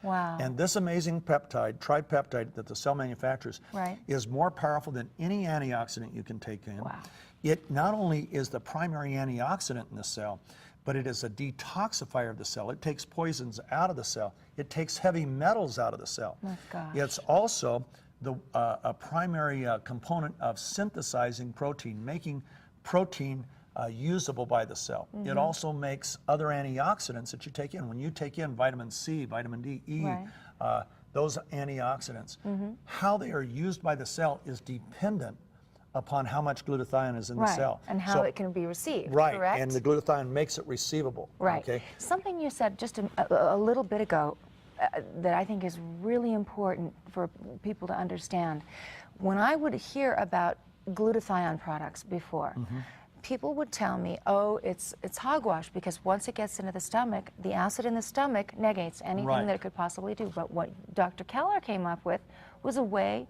Wow. And this amazing peptide, tripeptide that the cell manufactures, is more powerful than any antioxidant you can take in. Wow. It not only is the primary antioxidant in the cell, but it is a detoxifier of the cell. It takes poisons out of the cell. It takes heavy metals out of the cell. Oh, gosh. It's also a primary component of synthesizing protein, making protein usable by the cell. It also makes other antioxidants that you take in. When you take in vitamin C, vitamin D, E, those antioxidants, how they are used by the cell is dependent upon how much glutathione is in the cell. And how it can be received, correct? And the glutathione makes it receivable. Right. Okay? Something you said just a little bit ago that I think is really important for people to understand. When I would hear about glutathione products before, people would tell me, oh, it's hogwash because once it gets into the stomach, the acid in the stomach negates anything that it could possibly do. But what Dr. Keller came up with was a way,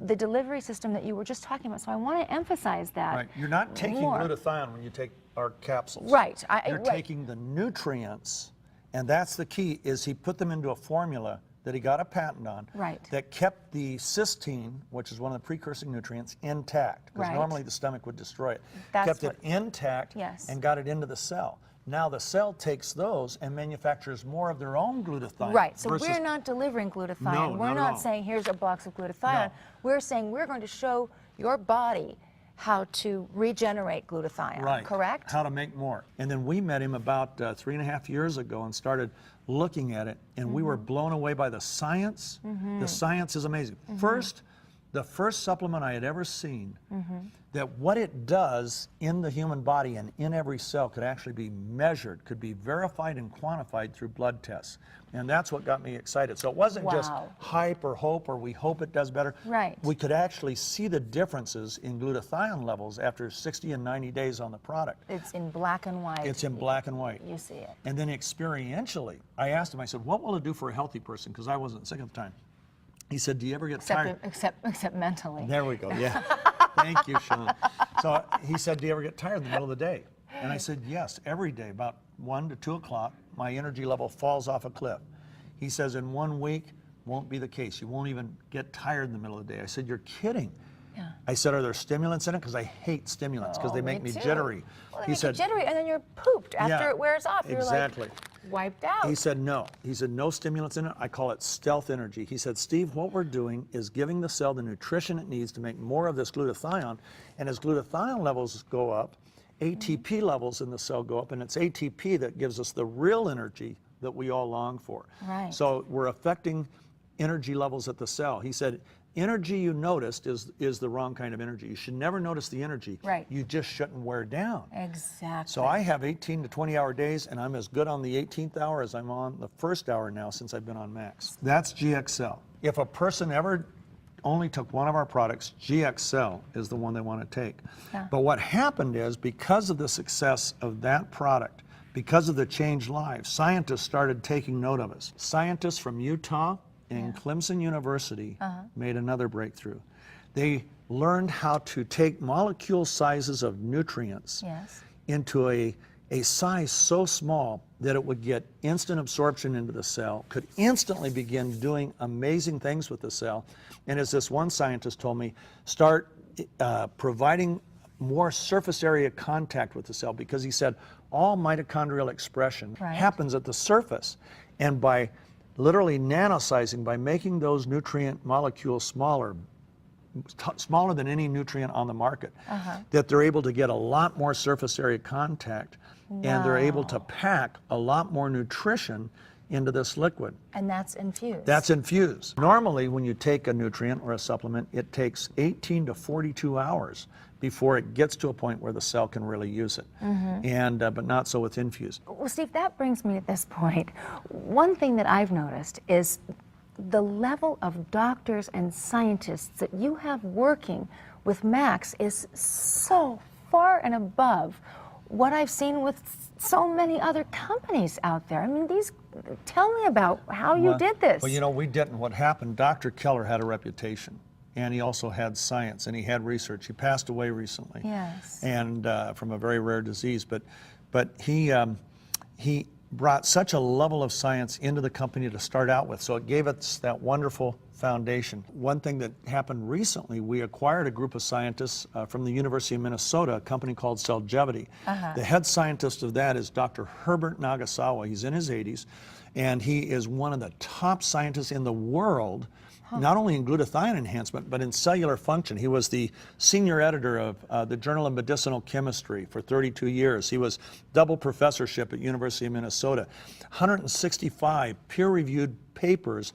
the delivery system that you were just talking about. So I want to emphasize that. Right. You're not taking glutathione when you take our capsules. Right. You're taking the nutrients, and that's the key, is he put them into a formula that he got a patent on that kept the cysteine, which is one of the precursor nutrients, intact. Because normally the stomach would destroy it. Kept it intact and got it into the cell. Now the cell takes those and manufactures more of their own glutathione. Right, so we're not delivering glutathione. No, we're not saying here's a box of glutathione. No. We're saying we're going to show your body how to regenerate glutathione, correct? How to make more. And then we met him about 3.5 years ago and started looking at it, and we were blown away by the science. The science is amazing. The first supplement I had ever seen that what it does in the human body and in every cell could actually be measured, could be verified and quantified through blood tests. And that's what got me excited. So it wasn't just hype or hope or we hope it does better. We could actually see the differences in glutathione levels after 60 and 90 days on the product. It's in black and white. It's in black and white. You see it. And then experientially, I asked him, I said, what will it do for a healthy person? Because I wasn't sick at the time. He said, do you ever get tired? Except mentally. There we go, yeah. Thank you, Sean. So he said, do you ever get tired in the middle of the day? And I said, yes, every day, about 1 to 2 o'clock, my energy level falls off a cliff. He says, in 1 week, won't be the case. You won't even get tired in the middle of the day. I said, you're kidding. I said, are there stimulants in it? Because I hate stimulants because they make me jittery. Well, he said, jittery, and then you're pooped after it wears off. You're like wiped out. He said, no. He said, no stimulants in it. I call it stealth energy. He said, Steve, what we're doing is giving the cell the nutrition it needs to make more of this glutathione. And as glutathione levels go up, ATP levels in the cell go up, and it's ATP that gives us the real energy that we all long for. So we're affecting energy levels at the cell. He said, energy you noticed is the wrong kind of energy. You should never notice the energy. You just shouldn't wear down. Exactly. So I have 18 to 20 hour days, and I'm as good on the 18th hour as I'm on the first hour now since I've been on Max. That's GXL. If a person ever only took one of our products, GXL is the one they want to take. But what happened is, because of the success of that product, because of the changed lives, scientists started taking note of us. Scientists from Utah and Clemson University made another breakthrough. They learned how to take molecule sizes of nutrients into a size so small that it would get instant absorption into the cell, could instantly begin doing amazing things with the cell. And as this one scientist told me, start providing more surface area contact with the cell, because he said all mitochondrial expression happens at the surface. And by literally nanosizing, by making those nutrient molecules smaller than any nutrient on the market, that they're able to get a lot more surface area contact, and they're able to pack a lot more nutrition into this liquid. And that's infused. That's infused. Normally, when you take a nutrient or a supplement, it takes 18 to 42 hours before it gets to a point where the cell can really use it. But not so with infused. Well, Steve, that brings me to this point. One thing that I've noticed is the level of doctors and scientists that you have working with Max is so far and above what I've seen with so many other companies out there. I mean, tell me about how you did this. Well, you know, we didn't. What happened, Dr. Keller had a reputation, and he also had science, and he had research. He passed away recently, and from a very rare disease. But he brought such a level of science into the company to start out with. So it gave us that wonderful foundation. One thing that happened recently, we acquired a group of scientists from the University of Minnesota, a company called Cellgevity. The head scientist of that is Dr. Herbert Nagasawa. He's in his 80s, and he is one of the top scientists in the world, not only in glutathione enhancement, but in cellular function. He was the senior editor of the Journal of Medicinal Chemistry for 32 years. He was double professorship at University of Minnesota. 165 peer-reviewed papers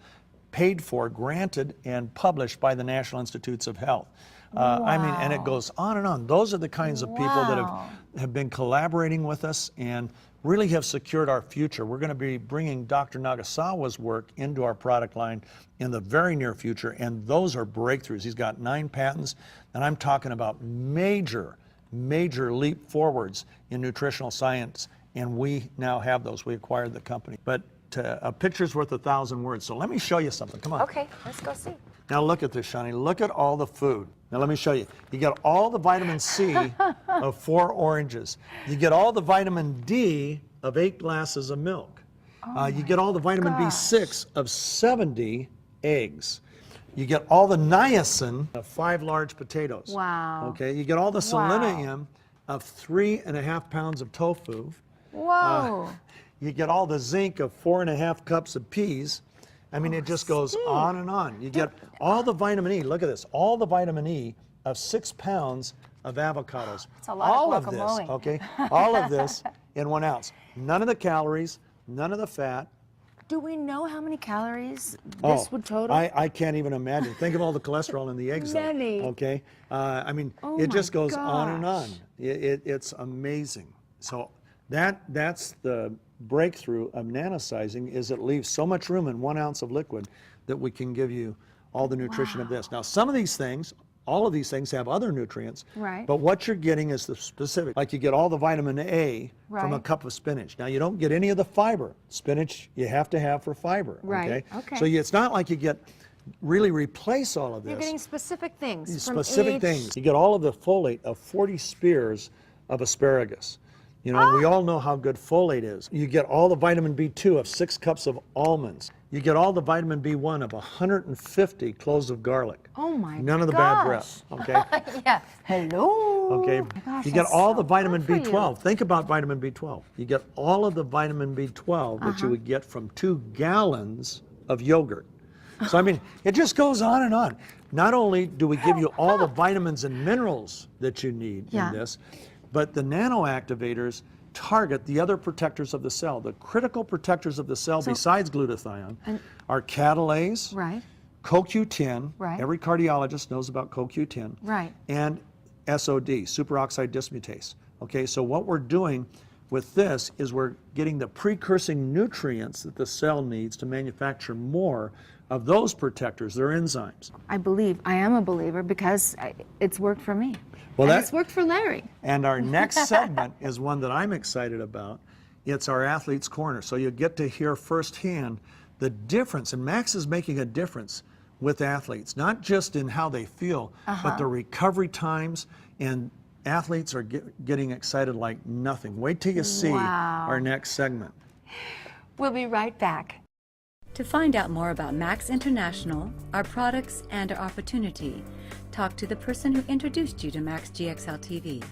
paid for, granted, and published by the National Institutes of Health. I mean, and it goes on and on. Those are the kinds of people that have been collaborating with us and really have secured our future. We're going to be bringing Dr. Nagasawa's work into our product line in the very near future, and those are breakthroughs. He's got 9 patents, and I'm talking about major leap forwards in nutritional science, and we now have those. We acquired the company. But a picture's worth 1,000 words, so let me show you something. Come on. Okay, let's go see. Now look at this, Shani. Look at all the food. Now let me show you. You get all the vitamin C of 4 oranges. You get all the vitamin D of 8 glasses of milk. You get all the vitamin B6 of 70 eggs. You get all the niacin of 5 large potatoes. Wow. Okay. You get all the selenium of 3.5 pounds of tofu. Whoa. You get all the zinc of 4.5 cups of peas. I mean, it just goes on and on. You get all the vitamin E. Look at this. All the vitamin E of 6 pounds of avocados. That's a lot all of of guacamole. this, okay? All of this in 1 ounce. None of the calories, none of the fat. Do we know how many calories this would total? I can't even imagine. Think of all the cholesterol in the eggs, though, Many. okay? I mean, Oh it my just goes on and on. gosh. It's amazing. So that's the breakthrough of nanosizing, is it leaves so much room in 1 ounce of liquid that we can give you all the nutrition of this. Now, some of these things, all of these things have other nutrients, Right. but what you're getting is the specific. Like you get all the vitamin A from a Right. cup of spinach. Now, you don't get any of the fiber. Spinach you have to have for fiber, Right, okay? okay. So it's not like you get really replace all of this. You're getting specific things from Specific each. things. You get all of the folate of 40 spears of asparagus. You know, we all know how good folate is. You get all the vitamin B2 of 6 cups of almonds. You get all the vitamin B1 of 150 cloves of garlic. Oh my None of the bad breath, okay? Yeah. Hello. Okay. Oh my gosh, You get that's all so the vitamin good for you. B12. Think about vitamin B12. You get all of the vitamin B12 that you would get from 2 gallons of yogurt. So, I mean, it just goes on and on. Not only do we give you all the vitamins and minerals that you need in this, but the nanoactivators target the other protectors of the cell. The critical protectors of the cell, besides glutathione, are catalase, Right. CoQ10. Right. Every cardiologist knows about CoQ10. Right. And SOD, superoxide dismutase. Okay, so what we're doing with this is we're getting the precursing nutrients that the cell needs to manufacture more of those protectors, their enzymes. I am a believer because it's worked for me. Well, And it's worked for Larry. And our next segment is one that I'm excited about. It's our Athlete's Corner. So you get to hear firsthand the difference, and Max is making a difference with athletes, not just in how they feel, but the recovery times, and athletes are getting excited like nothing. Wait till you see our next segment. We'll be right back. To find out more about Max International, our products, and our opportunity, talk to the person who introduced you to MaxGXL TV.